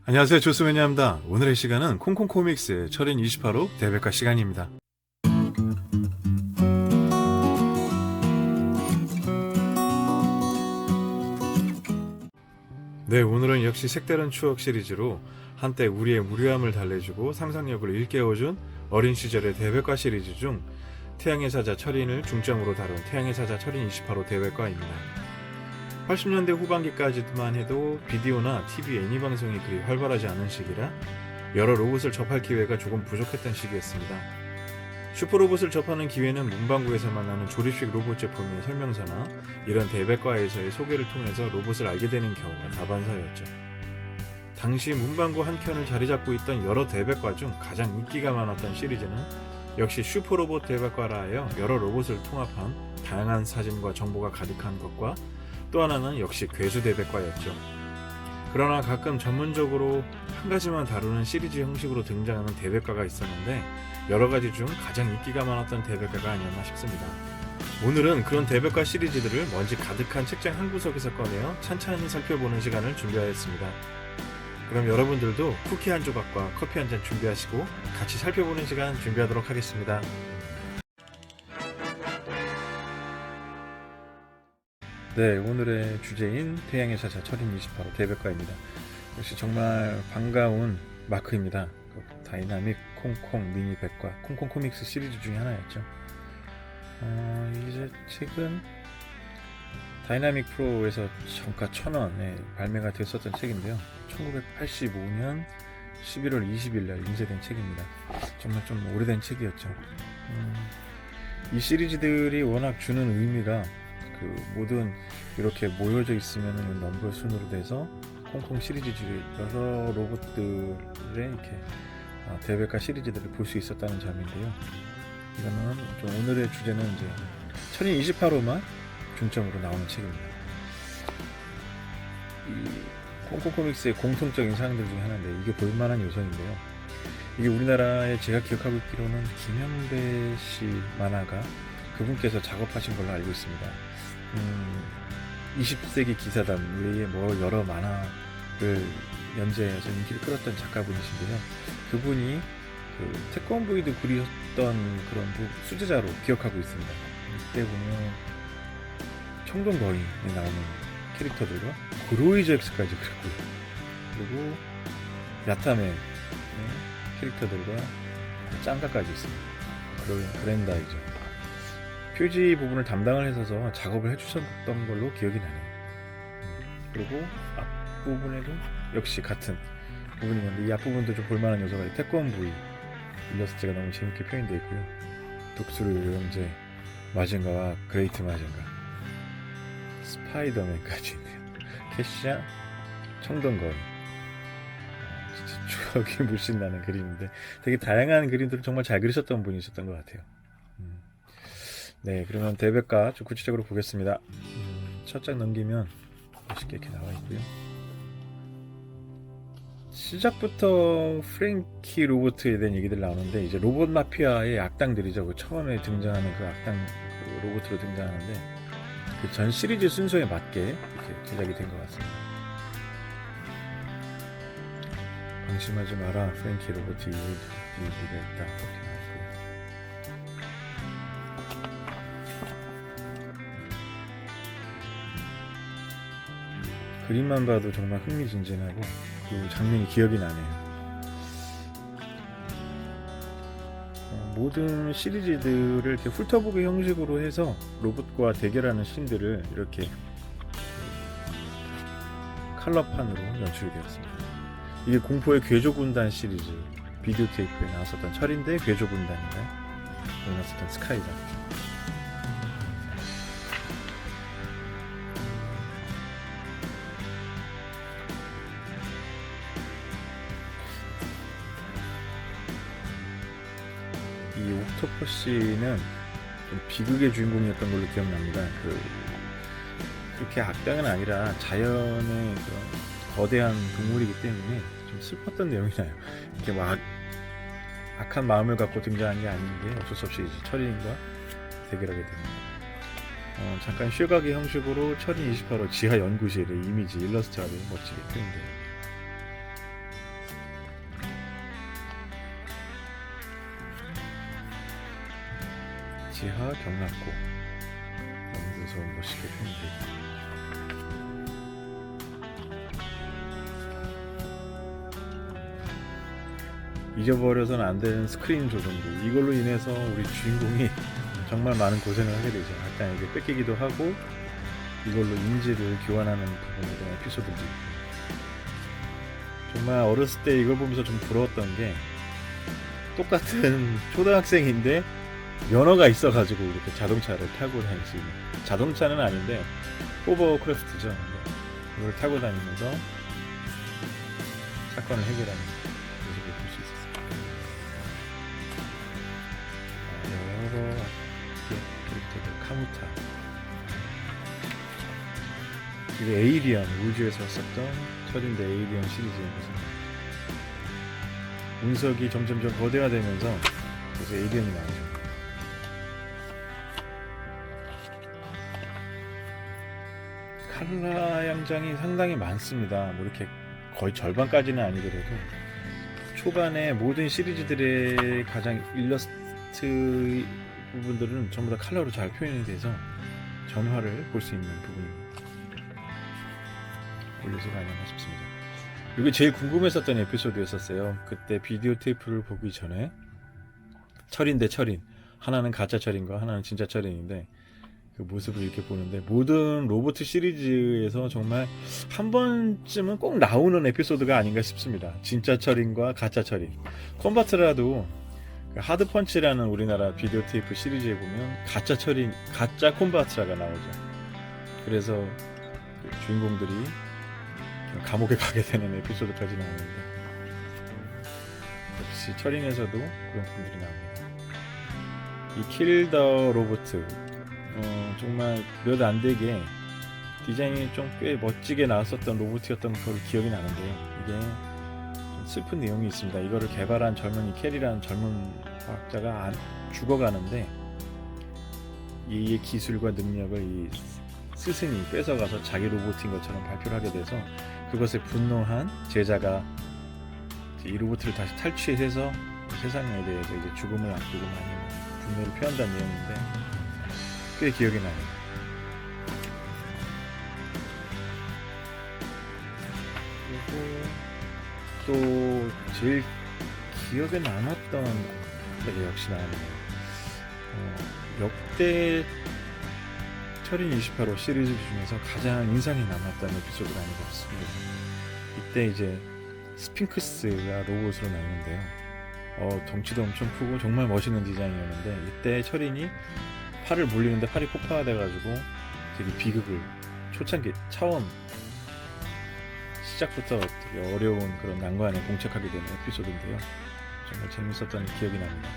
안녕하세요, 조스매니아입니다. 오늘의 시간은 콩콩코믹스의 철인 28호 대백과 시간입니다. 네, 오늘은 역시 색다른 추억 시리즈로 한때 우리의 무료함을 달래주고 상상력을 일깨워준 어린 시절의 대백과 시리즈 중 태양의 사자 철인을 중점으로 다룬 태양의 사자 철인 28호 대백과입니다. 80년대 후반기까지만 해도 비디오나 TV 애니방송이 그리 활발하지 않은 시기라 여러 로봇을 접할 기회가 조금 부족했던 시기였습니다. 슈퍼로봇을 접하는 기회는 문방구에서 만나는 조립식 로봇 제품의 설명서나 이런 대백과에서의 소개를 통해서 로봇을 알게 되는 경우가 다반사였죠. 당시 문방구 한켠을 자리잡고 있던 여러 대백과 중 가장 인기가 많았던 시리즈는 역시 슈퍼로봇 대백과라 하여 여러 로봇을 통합한 다양한 사진과 정보가 가득한 것과 또 하나는 역시 괴수대백과였죠. 그러나 가끔 전문적으로 한 가지만 다루는 시리즈 형식으로 등장하는 대백과가 있었는데 여러 가지 중 가장 인기가 많았던 대백과가 아니었나 싶습니다. 오늘은 그런 대백과 시리즈들을 먼지 가득한 책장 한 구석에서 꺼내어 찬찬히 살펴보는 시간을 준비하였습니다. 그럼 여러분들도 쿠키 한 조각과 커피 한 잔 준비하시고 같이 살펴보는 시간 준비하도록 하겠습니다. 네, 오늘의 주제인 태양의 사자 철인 28호 대백과입니다. 역시 정말 반가운 마크입니다. 다이나믹 콩콩 미니 백과 콩콩 코믹스 시리즈 중에 하나였죠. 이제 책은 다이나믹 프로에서 정가 1,000원에 발매가 됐었던 책인데요. 1985년 11월 20일 날 인쇄된 책입니다. 정말 좀 오래된 책이었죠. 이 시리즈들이 워낙 주는 의미가 모든 이렇게 모여져 있으면 넘버 순으로 돼서 콩콩 시리즈 여러 로봇들의 이렇게 대백과 시리즈들을 볼 수 있었다는 점인데요. 이거는 좀 오늘의 주제는 이제 철인 28호만 중점으로 나오는 책입니다. 이 콩콩 코믹스의 공통적인 사항들 중에 하나인데 이게 볼만한 요소인데요. 이게 우리나라에 제가 기억하고 있기로는 김영배 씨 만화가 그분께서 작업하신 걸로 알고 있습니다. 20세기 기사단 외에 여러 만화를 연재해서 인기를 끌었던 작가분이신데요. 그분이 태권브이도 그리셨던 그런 수제자로 기억하고 있습니다. 이때 보면 청동거인에 나오는 캐릭터들과 그로이젝스까지 그렸고요. 그리고 야타맨 캐릭터들과 짱가까지 있습니다. 그랜다이저 표지 부분을 담당을 해서 작업을 해주셨던 걸로 기억이 나네요. 그리고 앞부분에도 역시 같은 부분이 있는데 이 앞부분도 좀 볼만한 요소가 태권브이 일러스트가 너무 재밌게 표현되어 있고요. 독수리 요령제 마징가와 그레이트 마징가 스파이더맨까지 있네요. 캐시야 청동거인 진짜 추억이 물씬 나는 그림인데 되게 다양한 그림들을 정말 잘 그리셨던 분이 있었던 것 같아요. 네, 그러면 대백과 좀 구체적으로 보겠습니다. 첫 장 넘기면 멋있게 이렇게 나와 있고요. 시작부터 프랭키 로봇에 대한 얘기들 나오는데 이제 로봇 마피아의 악당들이죠. 처음에 등장하는 그 악당 로봇으로 등장하는데 그 전 시리즈 순서에 맞게 이렇게 제작이 된 것 같습니다. 방심하지 마라, 프랭키 로봇이 일기가 있다. 그림만 봐도 정말 흥미진진하고 그 장면이 기억이 나네요. 모든 시리즈들을 이렇게 훑어보기 형식으로 해서 로봇과 대결하는 씬들을 이렇게 컬러판으로 연출이 되었습니다. 이게 공포의 괴조군단 시리즈 비디오 테이프에 나왔었던 철인대 괴조군단인가 나왔었던 스카이다. 이 옥토퍼시는 좀 비극의 주인공이었던 걸로 기억납니다. 그렇게 악당은 아니라 자연의 그런 거대한 동물이기 때문에 좀 슬펐던 내용이 나요. 이렇게 악한 마음을 갖고 등장한 게 아닌데 어쩔 수 없이 이제 철인과 대결하게 됩니다. 잠깐 쉬어가기 형식으로 철인 28호 지하 연구실의 이미지 일러스트가 멋지게 표현돼요. 지하 경락고 여기서 멋있게 표현되고, 잊어버려서는 안 되는 스크린 조정기. 이걸로 인해서 우리 주인공이 정말 많은 고생을 하게 되죠. 약간 이게 뺏기기도 하고 이걸로 인지를 교환하는 부분에 대한 에피소드도 있고. 정말 어렸을 때 이걸 보면서 좀 부러웠던 게, 똑같은 초등학생인데 면허가 있어가지고 이렇게 자동차를 타고 다닐 수 있는, 자동차는 아닌데 호버크래프트죠. 이걸 타고 다니면서 사건을 해결하는 모습을 볼 수 있었습니다. 여러 캐릭터들, 카무타, 그리고 에이리언, 우주에서 썼던 철인데 에이리언 시리즈의 모습. 운석이 점점점 거대화되면서 그래서 에이리언이 나오죠. 칼라 양장이 상당히 많습니다. 뭐 이렇게 거의 절반까지는 아니더라도 초반에 모든 시리즈들의 가장 일러스트 부분들은 전부 다 칼라로 잘 표현이 돼서 전화를 볼 수 있는 부분입니다. 올려서가 아닌가 싶습니다. 이게 제일 궁금했었던 에피소드였었어요. 그때 비디오 테이프를 보기 전에 철인 대 철인, 하나는 가짜 철인과 하나는 진짜 철인인데 그 모습을 이렇게 보는데, 모든 로봇 시리즈에서 정말 한 번쯤은 꼭 나오는 에피소드가 아닌가 싶습니다. 진짜 철인과 가짜 철인. 콤바트라도 하드펀치라는 우리나라 비디오 테이프 시리즈에 보면 가짜 철인, 가짜 콤바트라가 나오죠. 그래서 그 주인공들이 감옥에 가게 되는 에피소드까지 나오는데, 역시 철인에서도 그런 부분들이 나옵니다. 이 킬 더 로봇, 정말 몇 안 되게 디자인이 좀 꽤 멋지게 나왔었던 로봇이었던 걸 기억이 나는데요. 이게 좀 슬픈 내용이 있습니다. 이거를 개발한 젊은이 캐리라는 젊은 과학자가 죽어가는데, 이 기술과 능력을 이 스승이 뺏어가서 자기 로봇인 것처럼 발표를 하게 돼서, 그것에 분노한 제자가 이 로봇을 다시 탈취해서 세상에 대해서 이제 죽음을 앞두고 많이 분노를 표한다는 내용인데 꽤 기억이 나요. 그리고 또 제일 기억에 남았던 게 역시 나네요. 역대 철인 28호 시리즈 중에서 가장 인상이 남았던 에피소드가 아닌가 싶습니다. 이때 이제 스핑크스가 로봇으로 나오는데요. 덩치도 엄청 크고 정말 멋있는 디자인이었는데, 이때 철인이 팔을 물리는데 팔이 폭파돼가지고 되게 비극을, 초창기 처음 시작부터 되게 어려운 그런 난관에 봉착하게 되는 에피소드인데요. 정말 재밌었던 기억이 납니다.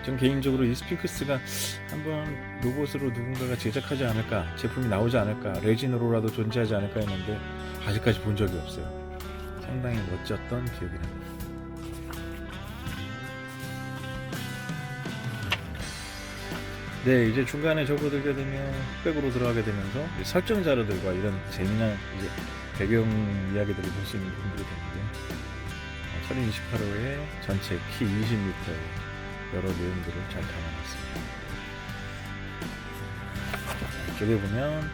전 개인적으로 이 스핑크스가 한번 로봇으로 누군가가 제작하지 않을까, 제품이 나오지 않을까, 레진으로라도 존재하지 않을까 했는데 아직까지 본 적이 없어요. 상당히 멋졌던 기억이 납니다. 네, 이제 중간에 접어들게 되면 흑백으로 들어가게 되면서 설정 자료들과 이런 재미난 이제 배경 이야기들을 볼 수 있는 부분들이 되는데, 철인 28호의 전체 키 20m의 여러 내용들을 잘 담아놨습니다. 이쪽에 보면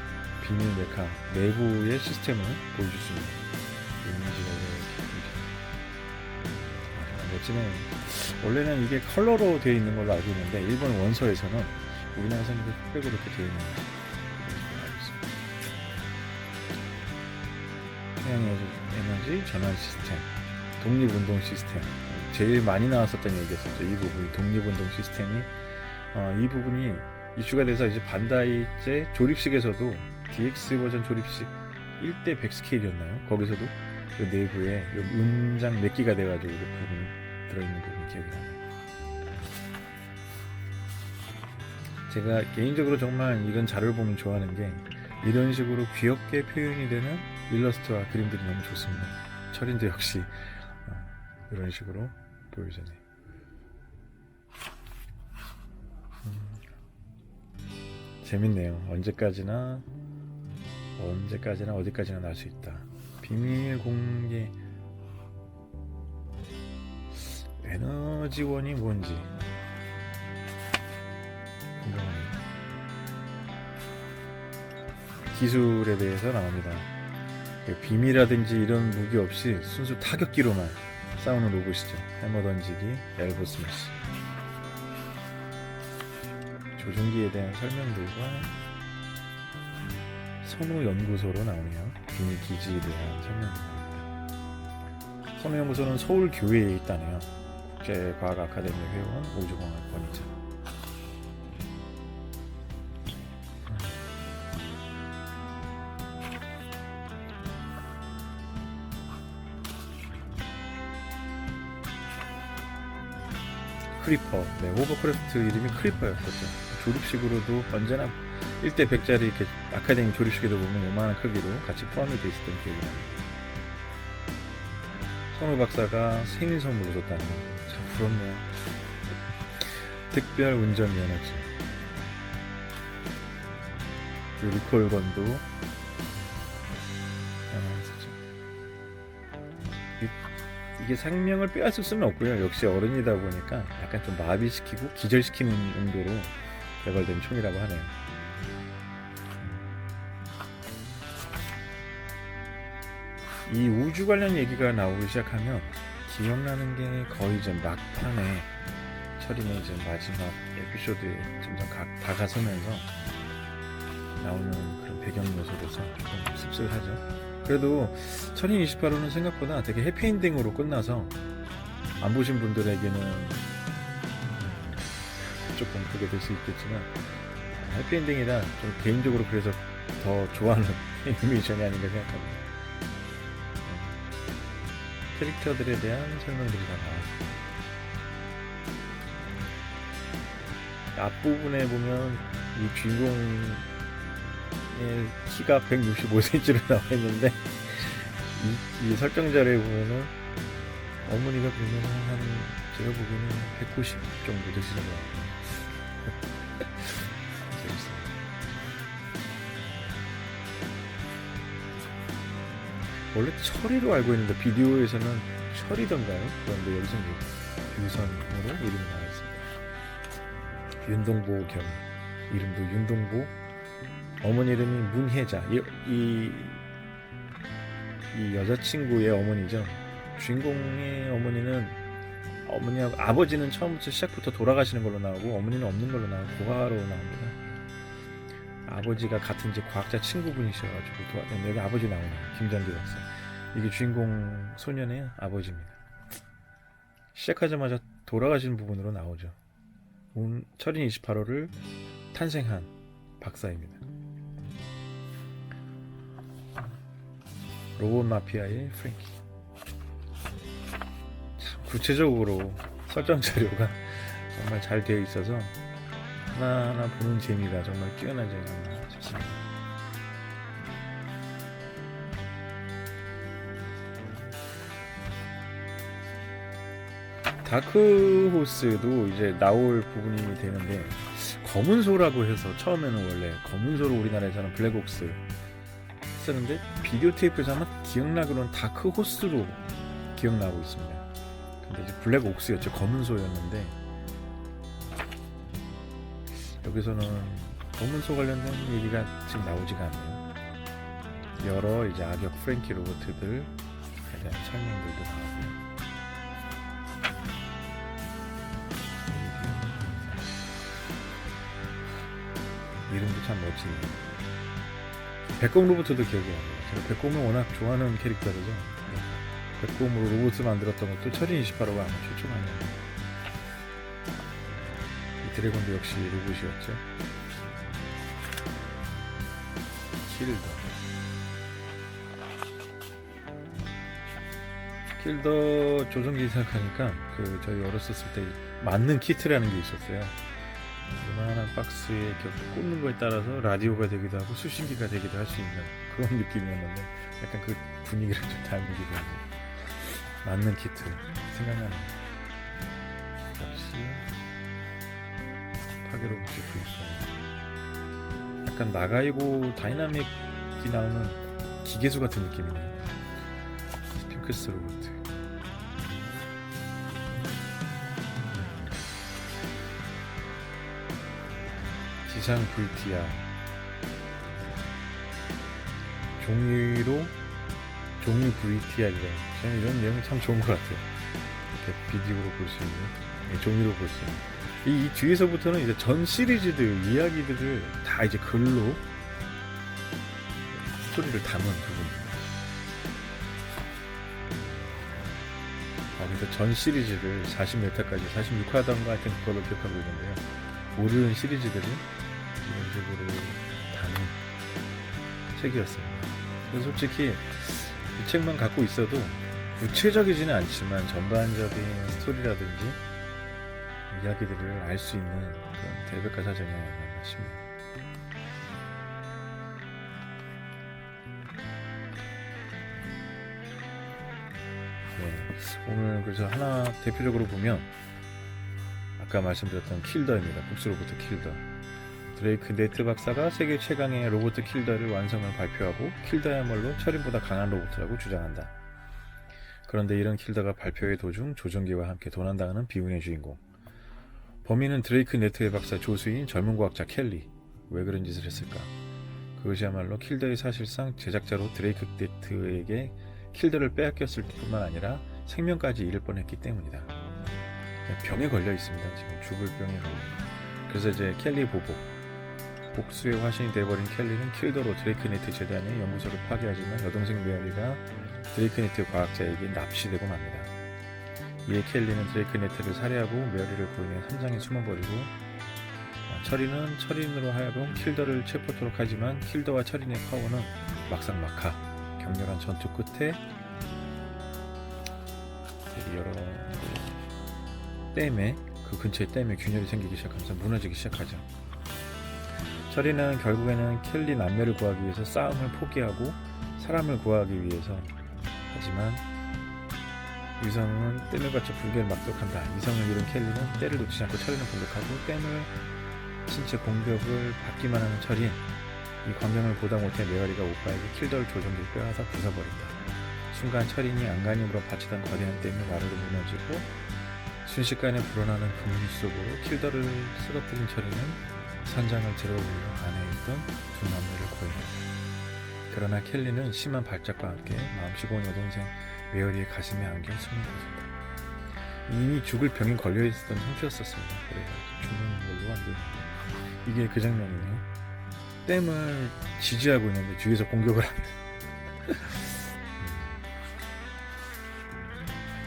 비밀 메카 내부의 시스템을 보여줄 수 있는 이미지가 이렇게 멋지네요. 원래는 이게 컬러로 되어 있는 걸로 알고 있는데, 일본 원서에서는 우리나라에서는 흑백으로 이렇게 되어 있는 걸로 알고 있습니다. 태양 에너지 전환 시스템, 독립운동 시스템, 제일 많이 나왔었던 얘기였었죠. 이 부분이, 독립운동 시스템이 이 부분이 이슈가 돼서 이제 반다이제 조립식에서도 DX 버전 조립식 1대 100 스케일이었나요? 거기서도 그 내부에 음장 몇 기가 돼가지고 그 부분이 들어있는 부분이 기억이 나요. 제가 개인적으로 정말 이런 자료를 보면 좋아하는 게, 이런 식으로 귀엽게 표현이 되는 일러스트와 그림들이 너무 좋습니다. 철인도 역시 이런 식으로 보여주네요. 재밌네요. 언제까지나 어디까지나 날 수 있다. 비밀 공개 에너지원이 뭔지, 기술에 대해서 나옵니다. 빔이라든지 이런 무기 없이 순수 타격기로만 싸우는 로봇이죠. 해머 던지기, 엘보 스매시. 조종기에 대한 설명들과 선호연구소로 나오네요. 비밀 기지에 대한 설명이 나옵니다. 선호연구소는 서울교회에 있다네요. 국제과학아카데미 회원 우주공학원이죠. 크리퍼, 네, 호버크래프트 이름이 크리퍼였었죠. 조립식으로도 언제나 1대 100짜리 이렇게 아카데미 조립식에도 보면 요만한 크기로 같이 포함이 되어 있었던 기억이 납니다. 선우 박사가 생일 선물로 줬다는 거 참 부럽네요. 특별 운전 면허증. 리콜건도 이게 생명을 빼앗을 수는 없고요. 역시 어른이다 보니까 약간 좀 마비시키고 기절시키는 용도로 개발된 총이라고 하네요. 이 우주 관련 얘기가 나오기 시작하면 기억나는 게 거의 이제 막판에 철인의 이제 마지막 에피소드에 점점 다가서면서 나오는 그런 배경 요소로서 좀 씁쓸하죠. 그래도 철인 28호는 생각보다 되게 해피엔딩으로 끝나서 안 보신 분들에게는 조금 보게 될 수 있겠지만 해피엔딩이라 좀 개인적으로 그래서 더 좋아하는 애니메이션이 아닌가 생각합니다. 캐릭터들에 대한 설명들이 다 나와요. 앞부분에 보면 이 주인공의 키가 165cm로 나와 있는데 이 설정자료에 보면은 어머니가 보면 한 제가 보기에는 190 정도 되시는 것 같아요. 재밌어요. 원래 철이로 알고 있는데 비디오에서는 철이던가요? 그런데 여기서 유선으로 이름이 나와 있습니다. 윤동보 겸 이름도 윤동보. 어머니 이름이 문혜자. 이 여자친구의 어머니죠. 주인공의 어머니하고 아버지는 처음부터 시작부터 돌아가시는 걸로 나오고 어머니는 없는 걸로 나오고 고아로 나옵니다. 아버지가 같은 이제 과학자 친구분이셔가지고 여기 아버지 나오네요. 김전기 박사. 이게 주인공 소년의 아버지입니다. 시작하자마자 돌아가시는 부분으로 나오죠. 철인 28호를 탄생한 박사입니다. 로봇 마피아의 프랭키. 참 구체적으로 설정 자료가 정말 잘 되어 있어서 하나하나 보는 재미가 정말 뛰어나지 않나 싶습니다. 다크호스도 이제 나올 부분이 되는데 검은 소라고 해서 처음에는 원래 검은 소로 우리나라에서는 블랙옥스 쓰는데 비디오 테이프에서 아마 기억나기로는 다크호스로 기억나고 있습니다. 근데 이제 블랙옥스였죠. 검은 소였는데 여기서는 검은 소 관련된 얘기가 지금 나오지가 않네요. 여러 이제 악역 프랭키 로봇들에 대한 설명들도 나오고요. 이름도 참 멋지네요. 백곰 로봇도 기억이 나요. 제가 백곰을 워낙 좋아하는 캐릭터죠. 백곰으로 로봇을 만들었던 것도 철인 28호가 아마 최초가 아니에요. 이 드래곤도 역시 로봇이었죠. 킬더 조종기 생각하니까 저희 어렸었을 때 맞는 키트라는 게 있었어요. 요만한 박스에 이렇게 꽂는 거에 따라서 라디오가 되기도 하고 수신기가 되기도 할 수 있는 그런 느낌이었는데 약간 그 분위기를 좀 닮기도 하고 맞는 키트 생각나네요. 역시 파괴 로봇이 있어요. 약간 나가이고 다이나믹이 나오는 기계수 같은 느낌이네요. 스핑크스 로봇. 지상 VTR. 종이 VTR이라고. 저는 이런 내용이 참 좋은 것 같아요. 이렇게 비디오로 볼 수 있는, 종이로 볼 수 있는. 이 뒤에서부터는 이제 전 시리즈들 이야기들을 다 이제 글로 스토리를 담은 부분입니다. 그래서 전 시리즈를 40몇 화까지 46화던가 하여튼 그걸로 기억하고 있는데요. 모든 시리즈들이 이런 식으로 담은 책이었습니다. 그래서 솔직히 이 책만 갖고 있어도 구체적이지는 않지만 전반적인 스토리라든지 이야기들을 알 수 있는 그런 대백과 사전이 아닌가 싶습니다. 오늘 그래서 하나 대표적으로 보면 아까 말씀드렸던 킬더입니다. 북스로보트 킬더. 드레이크 네트 박사가 세계 최강의 로봇 킬더를 완성을 발표하고 킬더야말로 철인보다 강한 로봇이라고 주장한다. 그런데 이런 킬더가 발표의 도중 조종기와 함께 도난당하는 비운의 주인공. 범인은 드레이크 네트의 박사 조수인 젊은 과학자 켈리. 왜 그런 짓을 했을까? 그것이야말로 킬더의 사실상 제작자로 드레이크 네트에게 킬더를 빼앗겼을 뿐만 아니라 생명까지 잃을 뻔했기 때문이다. 병에 걸려 있습니다. 지금 죽을 병에 걸려. 그래서 이제 켈리 복수의 화신이 되어버린 켈리는 킬더로 드레이크 네트 재단의 연구소를 파괴하지만 여동생 메어리가 드레이크 네트 과학자에게 납치되고 맙니다. 이에 켈리는 드레이크 네트를 살해하고 메어리를 고인의 현장에 숨어버리고 철인은 철인으로 하여금 킬더를 체포토록 하지만 킬더와 철인의 파워는 막상막하. 격렬한 전투 끝에 여러 그 근처에 댐에 균열이 생기기 시작하면서 무너지기 시작하죠. 철인은 결국에는 켈리 남매를 구하기 위해서 싸움을 포기하고 사람을 구하기 위해서 하지만 위성은 댐을 받쳐 불길을 막독한다. 위성을 잃은 켈리는 때를 놓치지 않고 철인을 공격하고 댐을 신체 공격을 받기만 하는 철인. 이 광경을 보다 못해 메아리가 오빠에게 킬더를 조종기를 빼앗아 부숴버린다. 순간 철인이 안간힘으로 받치던 거대한 댐이 와르르 무너지고 순식간에 불어나는 분기 속으로 킬더를 쓰러뜨린 철인은 선장을 들어올리는 안에 있던 두 남매를 구해낸다. 그러나 켈리는 심한 발작과 함께 마음씨 고운 여동생 메어리의 가슴에 안겨 숨을 거둔다. 이미 죽을 병에 걸려있었던 형태였었습니다. 그래서 죽는 걸로 안 됩니다. 이게 그 장면이네요. 댐을 지지하고 있는데 뒤에서 공격을 합니다.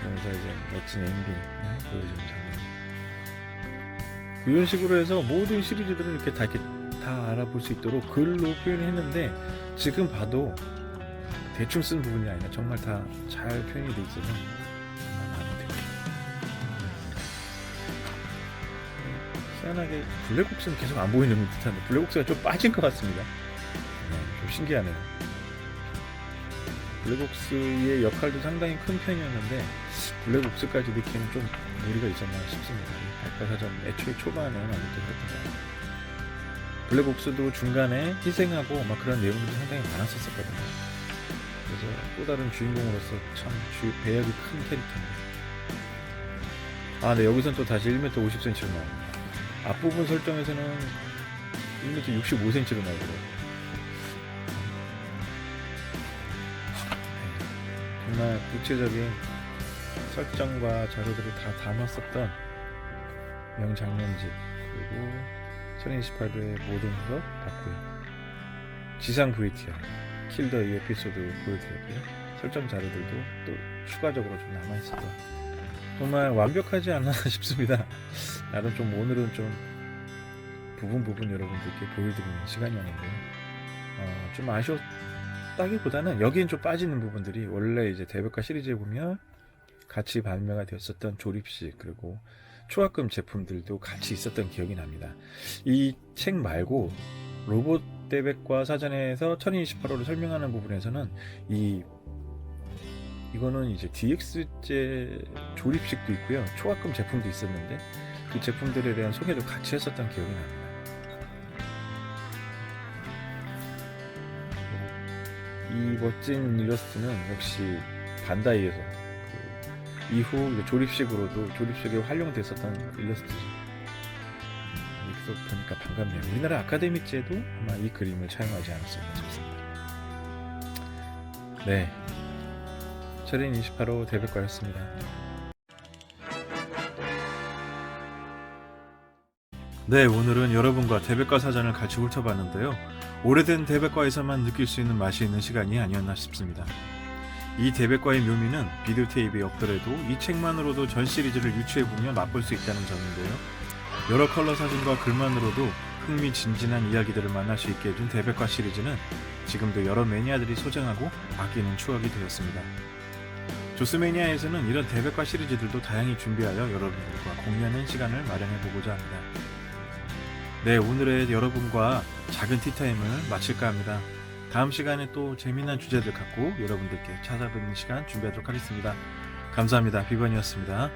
그래서 이제 멋진 엔딩 보여주는 장면. 이런 식으로 해서 모든 시리즈들을 이렇게 다 알아볼 수 있도록 글로 표현했는데 지금 봐도 대충 쓴 부분이 아니라 정말 다 잘 표현이 돼 있어서 정말 마음에 들어요. 희한하게 블랙옥스는 계속 안 보이는 듯한데 블랙옥스가 좀 빠진 것 같습니다. 좀 신기하네요. 블랙옥스의 역할도 상당히 큰 편이었는데 블랙옥스까지 넣기에는 좀 무리가 있었나 싶습니다. 백과사전 애초에 초반에 많이 했던 것 같아요. 블랙옥스도 중간에 희생하고 막 그런 내용들이 상당히 많았었거든요. 그래서 또 다른 주인공으로서 참 배역이 큰 캐릭터입니다. 네, 여기선 또 다시 1m 50cm로 나옵니다. 앞부분 설정에서는 1m 65cm로 나오더라고요. 정말 구체적인 설정과 자료들을 다 담았었던 명장면집 그리고 1028회의 모든 것 봤고요. 지상 VTR 킬더 이 에피소드 보여드렸고요. 설정 자료들도 또 추가적으로 좀 남아있어서 정말 완벽하지 않나 싶습니다. 나름 좀 오늘은 좀 부분 여러분들께 보여드리는 시간이었는데요. 좀 아쉬웠다기보다는 여기엔 좀 빠지는 부분들이 원래 이제 대백과 시리즈에 보면 같이 발매가 되었었던 조립식 그리고 초합금 제품들도 같이 있었던 기억이 납니다. 이 책 말고 로봇 대백과 사전에서 1028호를 설명하는 부분에서는 이거는 이제 DX제 조립식도 있고요. 초합금 제품도 있었는데 그 제품들에 대한 소개도 같이 했었던 기억이 납니다. 이 멋진 일러스트는 역시 반다이에서 이후 조립식에 활용됐었던 일러스트죠. 여기서 보니까 반갑네요. 우리나라 아카데미제도 아마 이 그림을 차용하지 않았을까 싶습니다. 네, 철인 28호 대백과였습니다. 네, 오늘은 여러분과 대백과 사전을 같이 훑어봤는데요. 오래된 대백과에서만 느낄 수 있는 맛이 있는 시간이 아니었나 싶습니다. 이 대백과의 묘미는 비디오 테이프에 없더라도 이 책만으로도 전 시리즈를 유추해보며 맛볼 수 있다는 점인데요. 여러 컬러 사진과 글만으로도 흥미진진한 이야기들을 만날 수 있게 해준 대백과 시리즈는 지금도 여러 매니아들이 소장하고 아끼는 추억이 되었습니다. 조스매니아에서는 이런 대백과 시리즈들도 다양히 준비하여 여러분들과 공유하는 시간을 마련해보고자 합니다. 네, 오늘의 여러분과 작은 티타임을 마칠까 합니다. 다음 시간에 또 재미난 주제들 갖고 여러분들께 찾아뵙는 시간 준비하도록 하겠습니다. 감사합니다. 비번이었습니다.